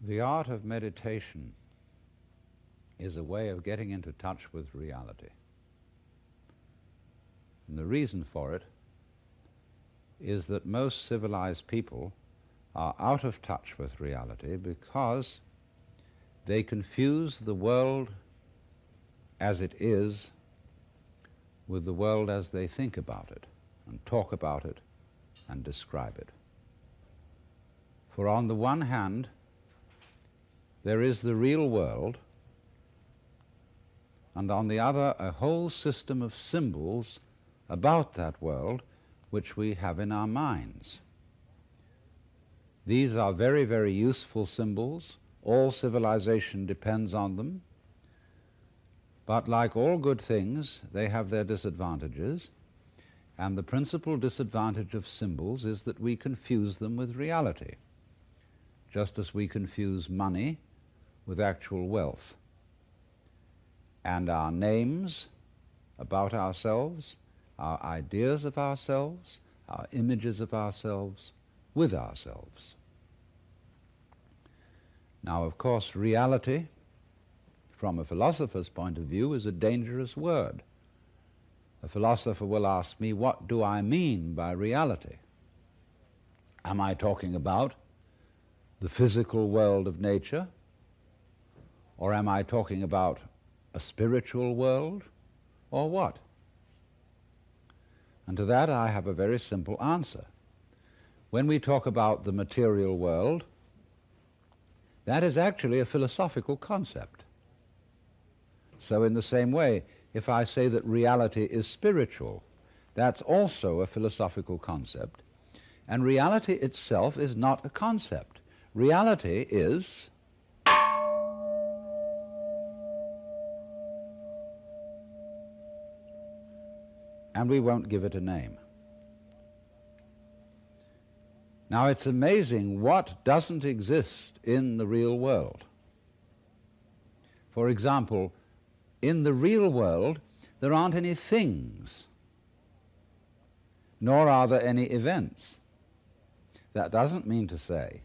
The art of meditation is a way of getting into touch with reality. And the reason for it is that most civilized people are out of touch with reality because they confuse the world as it is with the world as they think about it and talk about it and describe it. For on the one hand, there is the real world, and on the other, a whole system of symbols about that world which we have in our minds. These are very, very useful symbols. All civilization depends on them. But like all good things, they have their disadvantages, and the principal disadvantage of symbols is that we confuse them with reality, just as we confuse money with actual wealth, and our names about ourselves, our ideas of ourselves, our images of ourselves with ourselves. Now, of course, reality, from a philosopher's point of view, is a dangerous word. A philosopher will ask me, what do I mean by reality? Am I talking about the physical world of nature? Or am I talking about a spiritual world? Or what? And to that I have a very simple answer. When we talk about the material world, that is actually a philosophical concept. So in the same way, if I say that reality is spiritual, that's also a philosophical concept. And reality itself is not a concept. Reality is and we won't give it a name. Now, it's amazing what doesn't exist in the real world. For example, in the real world, there aren't any things, nor are there any events. That doesn't mean to say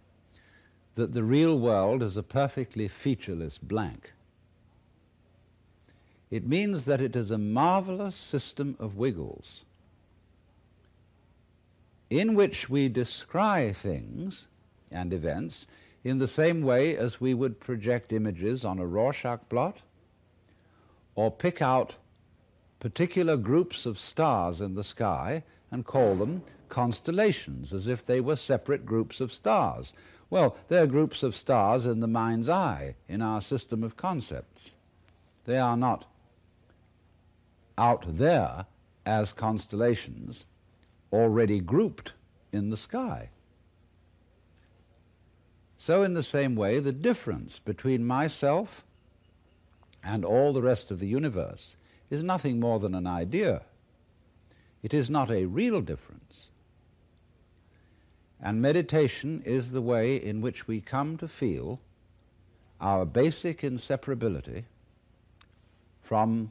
that the real world is a perfectly featureless blank. It means that it is a marvelous system of wiggles in which we descry things and events in the same way as we would project images on a Rorschach blot or pick out particular groups of stars in the sky and call them constellations, as if they were separate groups of stars. Well, they're groups of stars in the mind's eye, in our system of concepts. They are not out there as constellations already grouped in the sky. So in the same way, the difference between myself and all the rest of the universe is nothing more than an idea. It is not a real difference. And meditation is the way in which we come to feel our basic inseparability from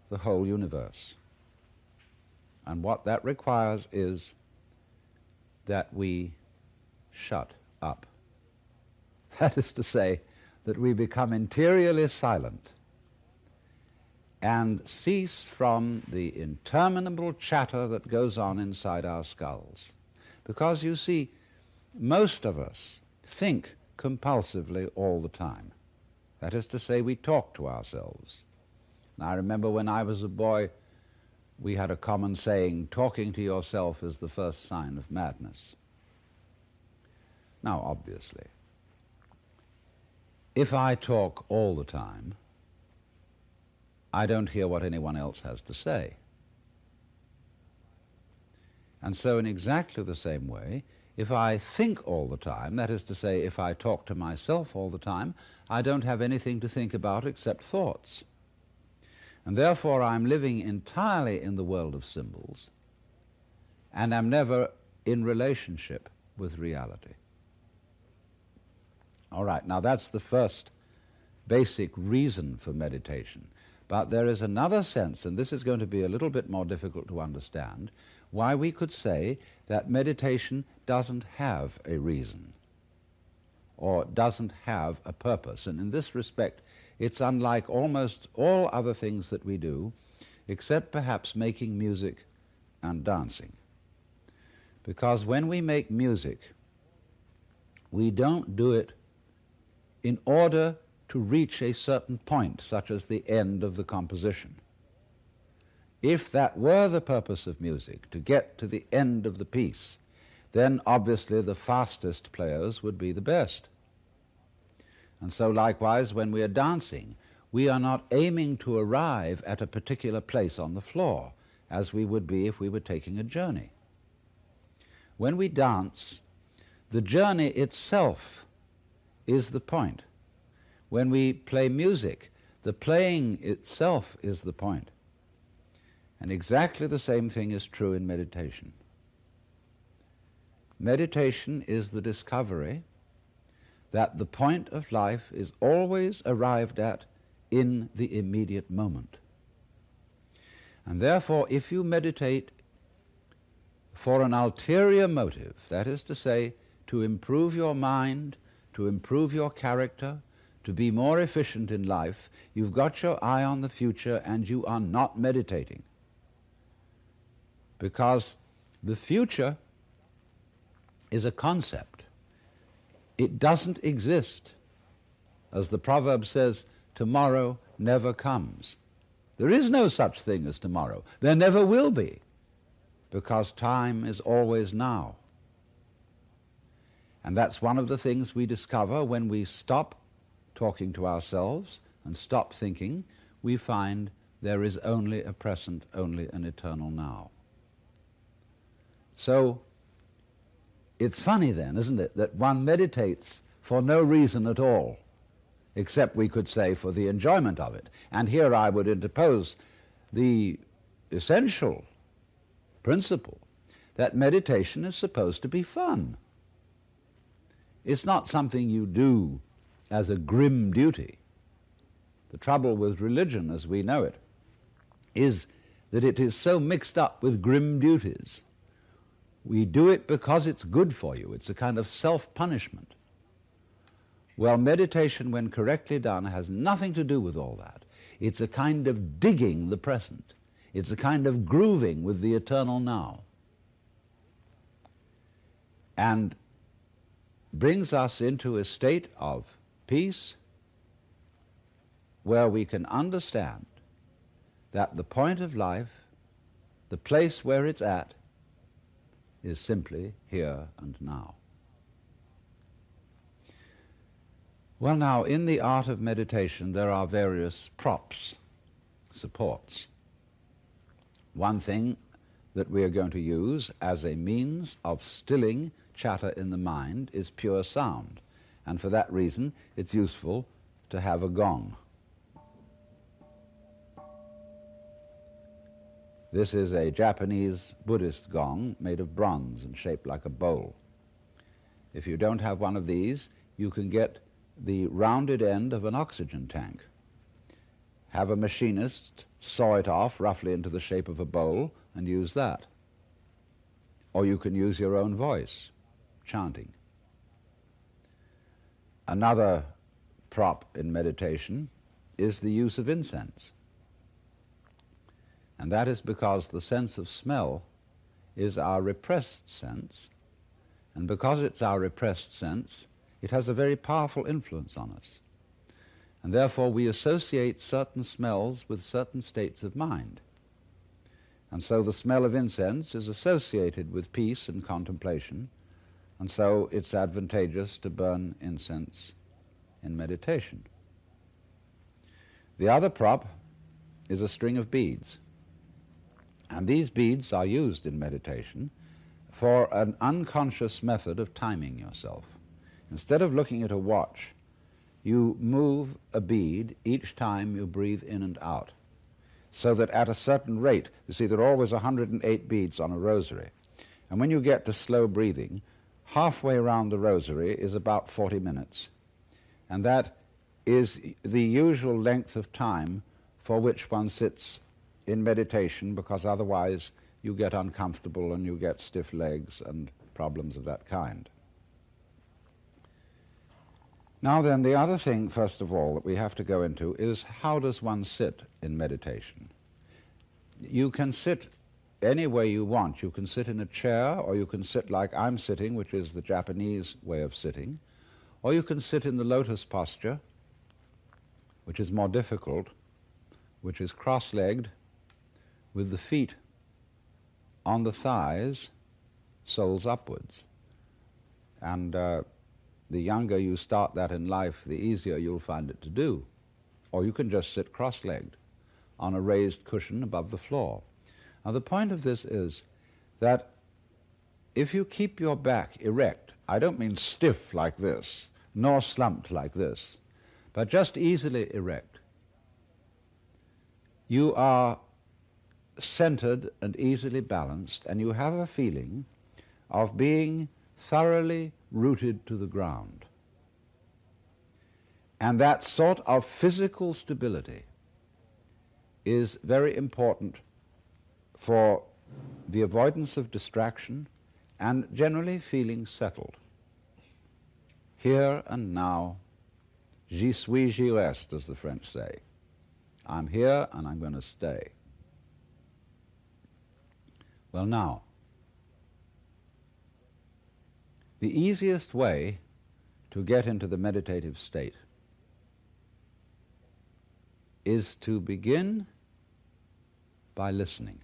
the whole universe. And what that requires is that we shut up. That is to say, that we become interiorly silent and cease from the interminable chatter that goes on inside our skulls. Because, you see, most of us think compulsively all the time. That is to say, we talk to ourselves. Now, I remember when I was a boy, we had a common saying, talking to yourself is the first sign of madness. Now, obviously, if I talk all the time, I don't hear what anyone else has to say. And so in exactly the same way, if I think all the time, that is to say, if I talk to myself all the time, I don't have anything to think about except thoughts. And therefore I'm living entirely in the world of symbols, and I'm never in relationship with reality. All right, now that's the first basic reason for meditation. But there is another sense, and this is going to be a little bit more difficult to understand, why we could say that meditation doesn't have a reason. or doesn't have a purpose. And in this respect, it's unlike almost all other things that we do, except perhaps making music and dancing. Because when we make music, we don't do it in order to reach a certain point, such as the end of the composition. If that were the purpose of music, to get to the end of the piece, then obviously the fastest players would be the best. And so likewise, when we are dancing, we are not aiming to arrive at a particular place on the floor, as we would be if we were taking a journey. When we dance, the journey itself is the point. When we play music, the playing itself is the point. And exactly the same thing is true in meditation. Meditation is the discovery that the point of life is always arrived at in the immediate moment. And therefore, if you meditate for an ulterior motive, that is to say, to improve your mind, to improve your character, to be more efficient in life, you've got your eye on the future and you are not meditating. Because the future is a concept. It doesn't exist. As the proverb says, tomorrow never comes. There is no such thing as tomorrow. There never will be, because time is always now. And that's one of the things we discover when we stop talking to ourselves and stop thinking. We find there is only a present, only an eternal now. So it's funny then, isn't it, that one meditates for no reason at all, except we could say for the enjoyment of it. And here I would interpose the essential principle that meditation is supposed to be fun. It's not something you do as a grim duty. The trouble with religion as we know it is that it is so mixed up with grim duties. We do it because it's good for you. It's a kind of self-punishment. Well, meditation, when correctly done, has nothing to do with all that. It's a kind of digging the present. It's a kind of grooving with the eternal now. And brings us into a state of peace where we can understand that the point of life, the place where it's at, is simply here and now. Well, now, in the art of meditation, there are various props, supports. One thing that we are going to use as a means of stilling chatter in the mind is pure sound. And for that reason, it's useful to have a gong. This is a Japanese Buddhist gong made of bronze and shaped like a bowl. If you don't have one of these, you can get the rounded end of an oxygen tank. Have a machinist saw it off roughly into the shape of a bowl and use that. Or you can use your own voice, chanting. Another prop in meditation is the use of incense. And that is because the sense of smell is our repressed sense, and because it's our repressed sense, it has a very powerful influence on us. And therefore we associate certain smells with certain states of mind. And so the smell of incense is associated with peace and contemplation, and so it's advantageous to burn incense in meditation. The other prop is a string of beads. And these beads are used in meditation for an unconscious method of timing yourself. Instead of looking at a watch, you move a bead each time you breathe in and out, so that at a certain rate, you see there are always 108 beads on a rosary, and when you get to slow breathing, halfway around the rosary is about 40 minutes, and that is the usual length of time for which one sits in meditation, because otherwise you get uncomfortable and you get stiff legs and problems of that kind. Now then, the other thing, first of all, that we have to go into is how does one sit in meditation? You can sit any way you want. You can sit in a chair, or you can sit like I'm sitting, which is the Japanese way of sitting, or you can sit in the lotus posture, which is more difficult, which is cross-legged, with the feet on the thighs, soles upwards. And the younger you start that in life, the easier you'll find it to do. Or you can just sit cross-legged on a raised cushion above the floor. Now the point of this is that if you keep your back erect, I don't mean stiff like this, nor slumped like this, but just easily erect, you are centered and easily balanced, and you have a feeling of being thoroughly rooted to the ground. And that sort of physical stability is very important for the avoidance of distraction and generally feeling settled. Here and now, j'y suis, j'y reste, as the French say. I'm here and I'm going to stay. Well, now, the easiest way to get into the meditative state is to begin by listening.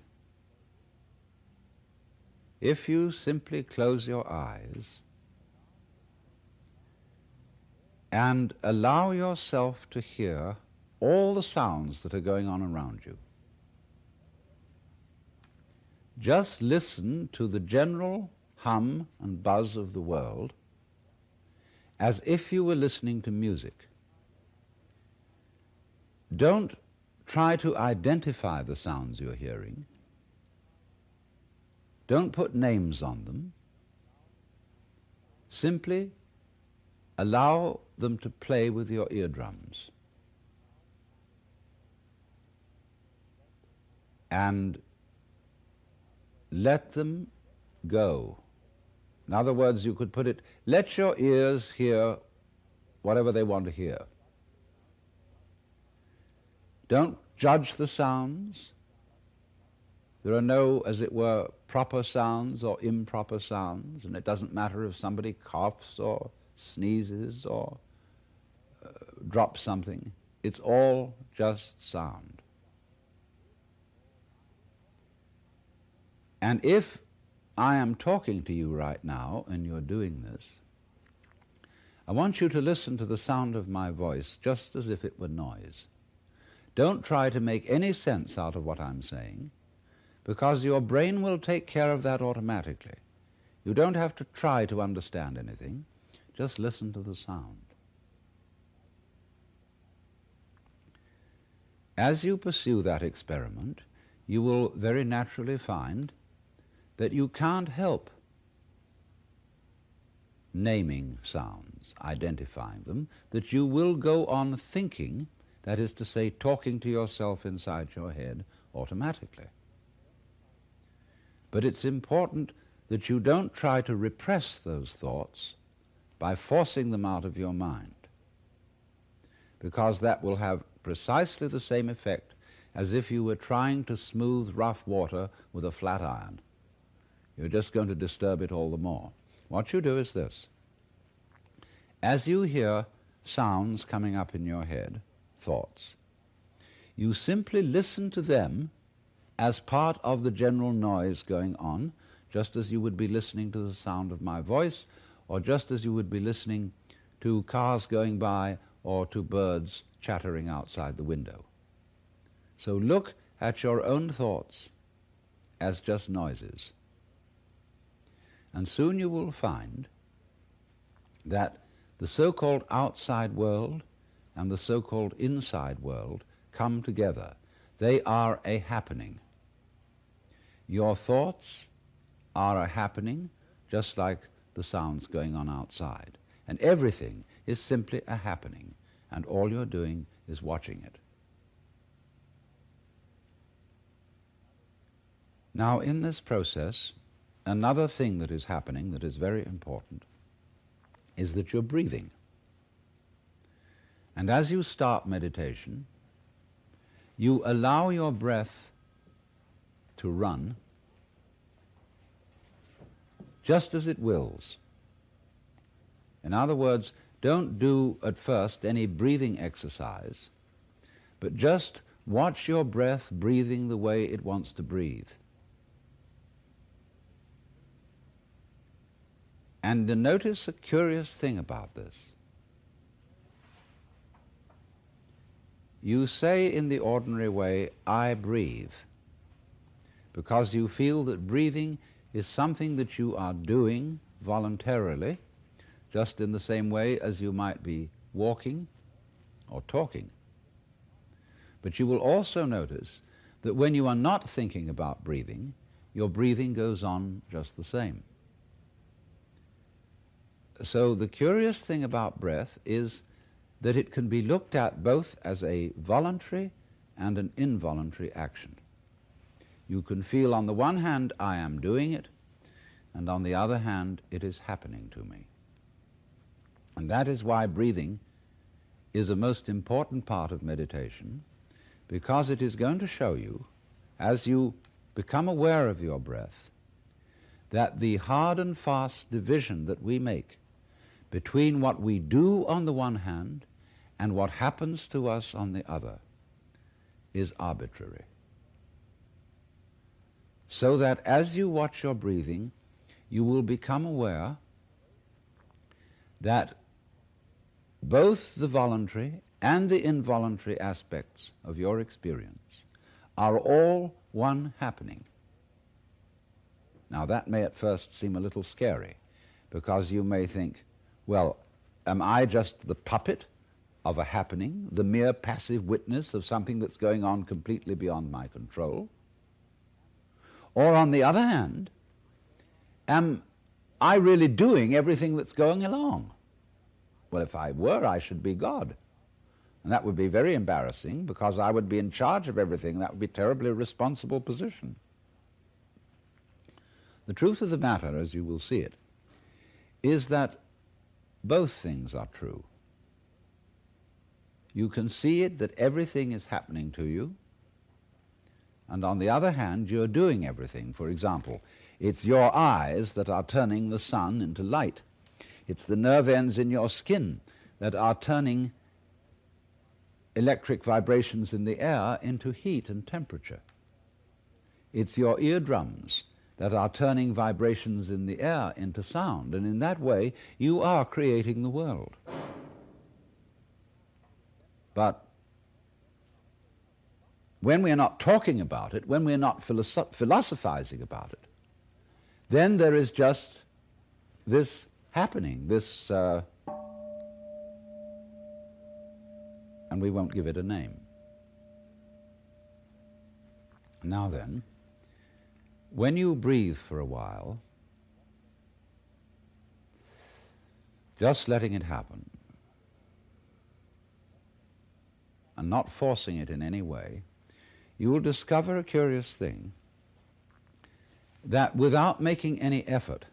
If you simply close your eyes and allow yourself to hear all the sounds that are going on around you, just listen to the general hum and buzz of the world as if you were listening to music. Don't try to identify the sounds you're hearing. Don't put names on them. Simply allow them to play with your eardrums. And let them go. In other words, you could put it, let your ears hear whatever they want to hear. Don't judge the sounds. There are no, as it were, proper sounds or improper sounds, and it doesn't matter if somebody coughs or sneezes or drops something. It's all just sound. And if I am talking to you right now and you're doing this, I want you to listen to the sound of my voice just as if it were noise. Don't try to make any sense out of what I'm saying, because your brain will take care of that automatically. You don't have to try to understand anything. Just listen to the sound. As you pursue that experiment, you will very naturally find that you can't help naming sounds, identifying them, that you will go on thinking, that is to say, talking to yourself inside your head automatically. But it's important that you don't try to repress those thoughts by forcing them out of your mind, because that will have precisely the same effect as if you were trying to smooth rough water with a flat iron. You're just going to disturb it all the more. What you do is this. As you hear sounds coming up in your head, thoughts, you simply listen to them as part of the general noise going on, just as you would be listening to the sound of my voice, or just as you would be listening to cars going by or to birds chattering outside the window. So look at your own thoughts as just noises. And soon you will find that the so-called outside world and the so-called inside world come together. They are a happening. Your thoughts are a happening, just like the sounds going on outside. And everything is simply a happening, and all you're doing is watching it. Now, in this process, another thing that is happening that is very important is that you're breathing. And as you start meditation, you allow your breath to run just as it wills. In other words, don't do at first any breathing exercise, but just watch your breath breathing the way it wants to breathe. And notice a curious thing about this. You say in the ordinary way, I breathe, because you feel that breathing is something that you are doing voluntarily, just in the same way as you might be walking or talking. But you will also notice that when you are not thinking about breathing, your breathing goes on just the same. So the curious thing about breath is that it can be looked at both as a voluntary and an involuntary action. You can feel on the one hand, I am doing it, and on the other hand, it is happening to me. And that is why breathing is a most important part of meditation, because it is going to show you, as you become aware of your breath, that the hard and fast division that we make between what we do on the one hand and what happens to us on the other is arbitrary. So that as you watch your breathing, you will become aware that both the voluntary and the involuntary aspects of your experience are all one happening. Now that may at first seem a little scary, because you may think, well, am I just the puppet of a happening, the mere passive witness of something that's going on completely beyond my control? Or on the other hand, am I really doing everything that's going along? Well, if I were, I should be God. And that would be very embarrassing, because I would be in charge of everything. That would be a terribly responsible position. The truth of the matter, as you will see it, is that both things are true. You can see it that everything is happening to you, and on the other hand, you're doing everything. For example, it's your eyes that are turning the sun into light. It's the nerve ends in your skin that are turning electric vibrations in the air into heat and temperature. It's your eardrums that are turning vibrations in the air into sound, and in that way you are creating the world. But when we are not talking about it, when we are not philosophizing about it, then there is just this happening, this, and we won't give it a name. Now then, when you breathe for a while, just letting it happen, and not forcing it in any way, you will discover a curious thing, that without making any effort,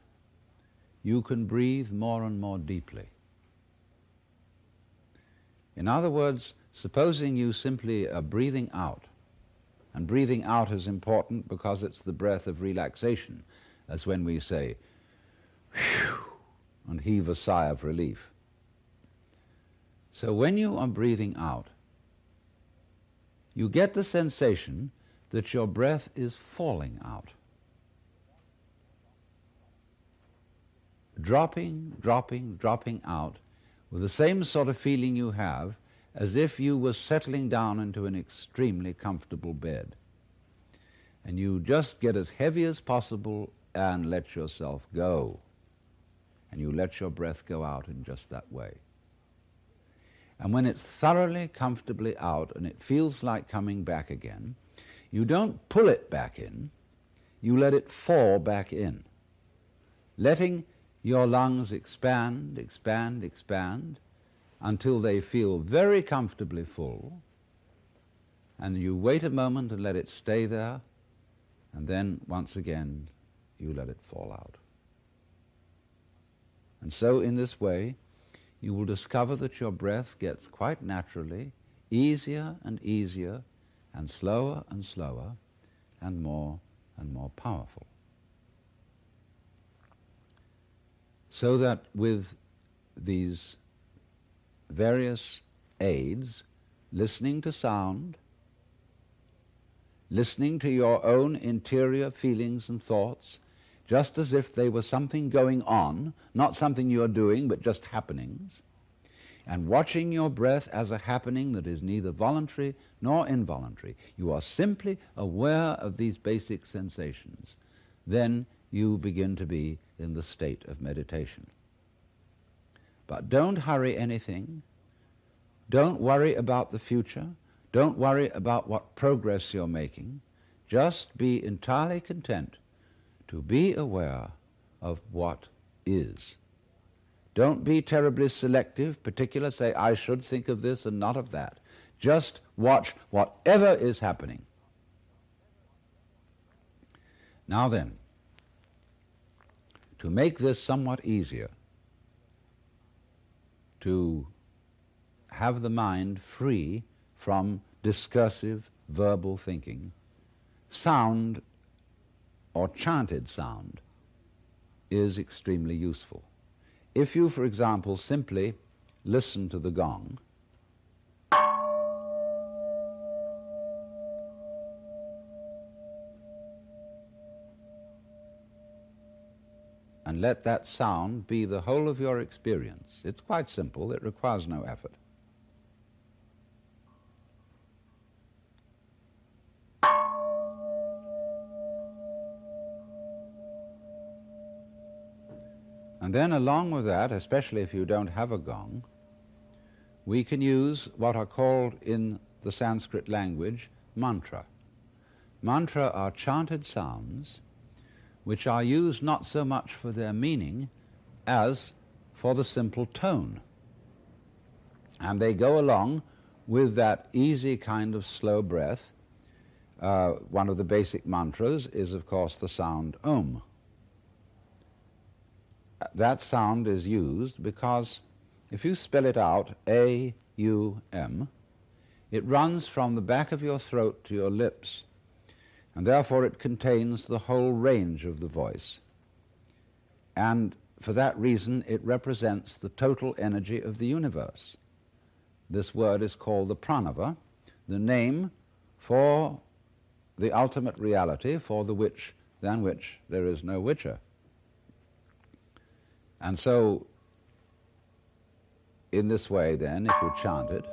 you can breathe more and more deeply. In other words, supposing you simply are breathing out, and breathing out is important because it's the breath of relaxation, as when we say, whew, and heave a sigh of relief. So when you are breathing out, you get the sensation that your breath is falling out. Dropping, dropping, dropping out with the same sort of feeling you have as if you were settling down into an extremely comfortable bed. And you just get as heavy as possible and let yourself go. And you let your breath go out in just that way. And when it's thoroughly, comfortably out and it feels like coming back again, you don't pull it back in, you let it fall back in, letting your lungs expand, expand, expand, until they feel very comfortably full, and you wait a moment and let it stay there, and then once again you let it fall out. And so in this way you will discover that your breath gets quite naturally easier and easier and slower and more powerful. So that with these various aids, listening to sound, listening to your own interior feelings and thoughts, just as if they were something going on, not something you're doing, but just happenings, and watching your breath as a happening that is neither voluntary nor involuntary. You are simply aware of these basic sensations. Then you begin to be in the state of meditation. But don't hurry anything. Don't worry about the future. Don't worry about what progress you're making. Just be entirely content to be aware of what is. Don't be terribly selective, particular, say, I should think of this and not of that. Just watch whatever is happening. Now then, to make this somewhat easier, to have the mind free from discursive verbal thinking, sound or chanted sound is extremely useful. If you, for example, simply listen to the gong, and let that sound be the whole of your experience. It's quite simple. It requires no effort. And then along with that, especially if you don't have a gong, we can use what are called in the Sanskrit language mantra. Mantra are chanted sounds which are used not so much for their meaning as for the simple tone. And they go along with that easy kind of slow breath. One of the basic mantras is, of course, the sound Om. That sound is used because if you spell it out, A-U-M, it runs from the back of your throat to your lips, and therefore it contains the whole range of the voice. And for that reason, it represents the total energy of the universe. This word is called the pranava, the name for the ultimate reality, for the which, than which there is no whicher. And so, in this way then, if you chant it,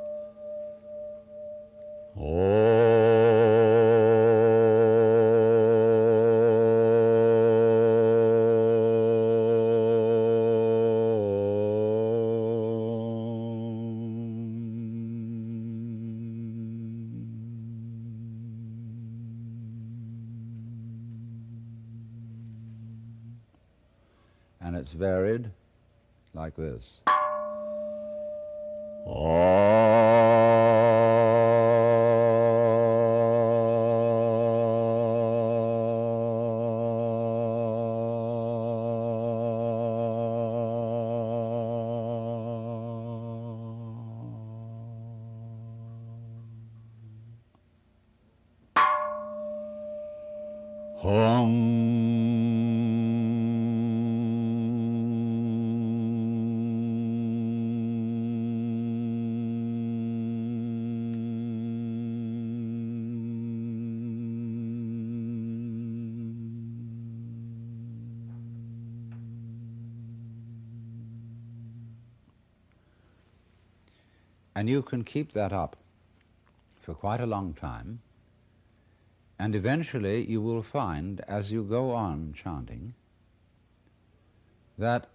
and it's varied like this. And you can keep that up for quite a long time, and eventually you will find, as you go on chanting, that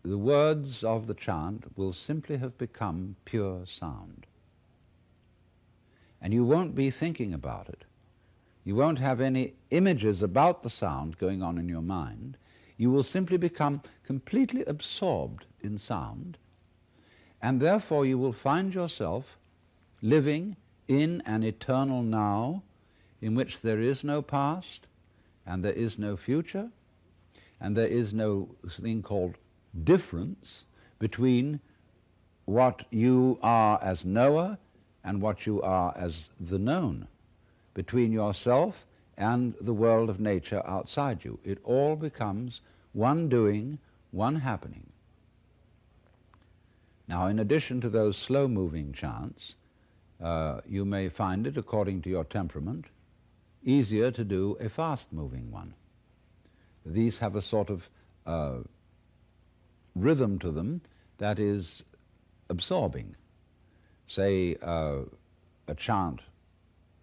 the words of the chant will simply have become pure sound. And you won't be thinking about it. You won't have any images about the sound going on in your mind. You will simply become completely absorbed in sound, and therefore you will find yourself living in an eternal now in which there is no past and there is no future and there is no thing called difference between what you are as knower and what you are as the known, between yourself and the world of nature outside you. It all becomes one doing, one happening. Now, in addition to those slow-moving chants, you may find it, according to your temperament, easier to do a fast-moving one. These have a sort of rhythm to them that is absorbing. Say a chant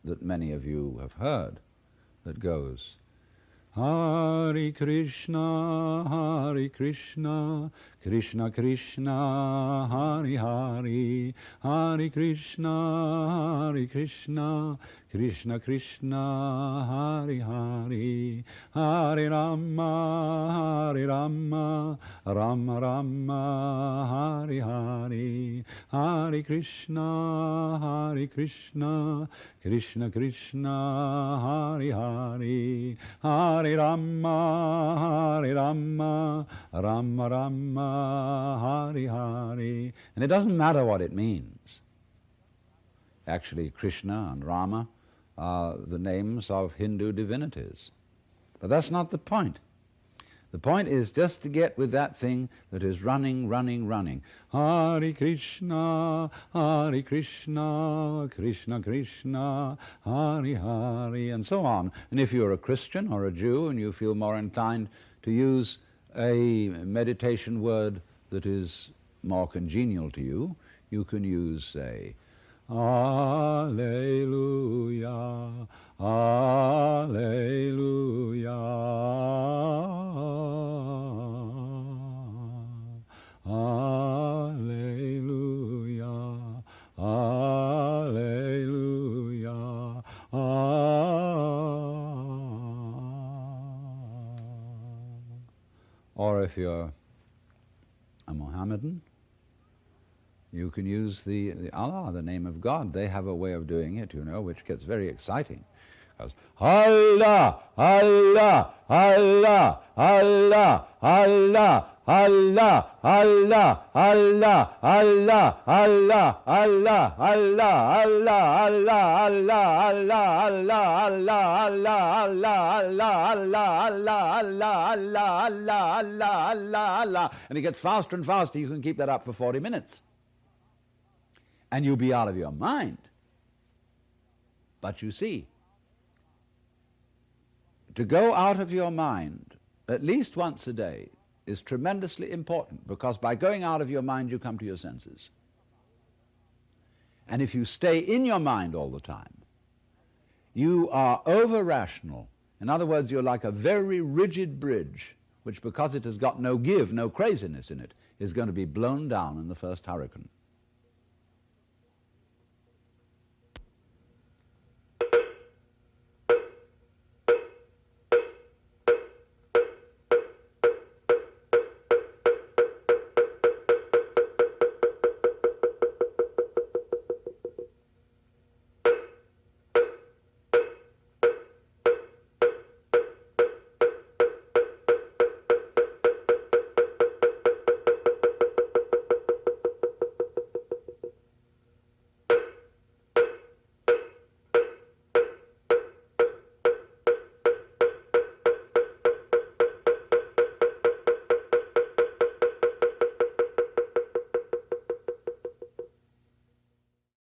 that many of you have heard that goes, Hare Krishna, Hare Krishna, Krishna Krishna, Hare Hare, Hare Krishna, Hare Krishna, Krishna Krishna, Hare Hare, Hare Rama, Hare Rama, Rama Rama, Hare Hare, Hare Krishna, Hare Krishna, Krishna Krishna, Hare Hare, Hare Rama, Hare Rama, Rama Rama, Hare Hare. And it doesn't matter what it means. Actually, Krishna and Rama are the names of Hindu divinities. But that's not the point. The point is just to get with that thing that is running, running, running. Hare Krishna, Hare Krishna, Krishna Krishna, Hare Hare, and so on. And if you're a Christian or a Jew and you feel more inclined to use a meditation word that is more congenial to you, you can use, say, Alleluia, Alleluia, Alleluia, Alleluia, Or if you're a Mohammedan, you can use the Allah, the name of God. They have a way of doing it, you know, which gets very exciting. Because Allah, Allah, Allah, Allah, Allah, Allah, Allah, Allah, Allah, Allah, Allah, Allah, Allah, Allah, and it gets faster and faster. You can keep that up for 40 minutes. And you'll be out of your mind. But you see, to go out of your mind at least once a day is tremendously important, because by going out of your mind you come to your senses. And if you stay in your mind all the time, you are over-rational. In other words, you're like a very rigid bridge, which, because it has got no give, no craziness in it, is going to be blown down in the first hurricane.